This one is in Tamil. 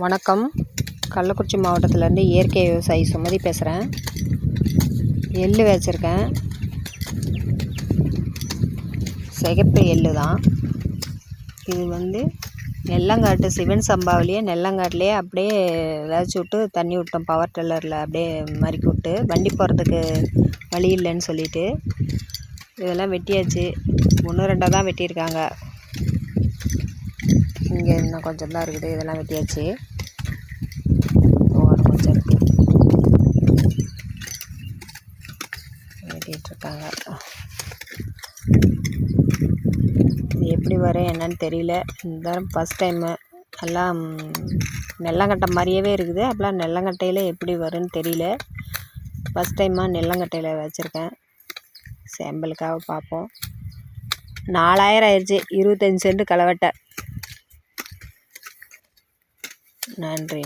வணக்கம். கள்ளக்குறிச்சி மாவட்டத்திலேருந்து இயற்கை விவசாயி சுமதி பேசுகிறேன். எள்ளு வச்சுருக்கேன். சிகப்பு எள்ளு தான் இது. நெல்லங்காட்டு சிவன் சம்பாவிலேயே நெல்லங்காட்டிலே அப்படியே விதைச்சி விட்டு தண்ணி விட்டோம். பவர் டில்லரில் அப்படியே மறுக்கி விட்டு வண்டி போகிறதுக்கு வழி இல்லைன்னு சொல்லிட்டு இதெல்லாம் வெட்டியாச்சு. 1-2 தான் வெட்டியிருக்காங்க. இங்கே இன்னும் கொஞ்சம் தான் இருக்குது. இதெல்லாம் வெட்டியாச்சு. கொஞ்சம் இருக்குது, வெட்டிகிட்ருக்காங்க. இது எப்படி வரும் என்னன்னு தெரியல. இந்த ஃபஸ்ட் டைமு எல்லாம் நெல்லங்கட்டை மாதிரியே இருக்குது. அப்போலாம் நெல்லங்கட்டையில் எப்படி வரும்னு தெரியல. ஃபஸ்ட் டைமாக நெல்லங்கட்டையில் வச்சுருக்கேன். சாம்பிளுக்காக பார்ப்போம். 4000 ஆயிடுச்சு. 25 சென்ட் களவட்டை. நன்றி.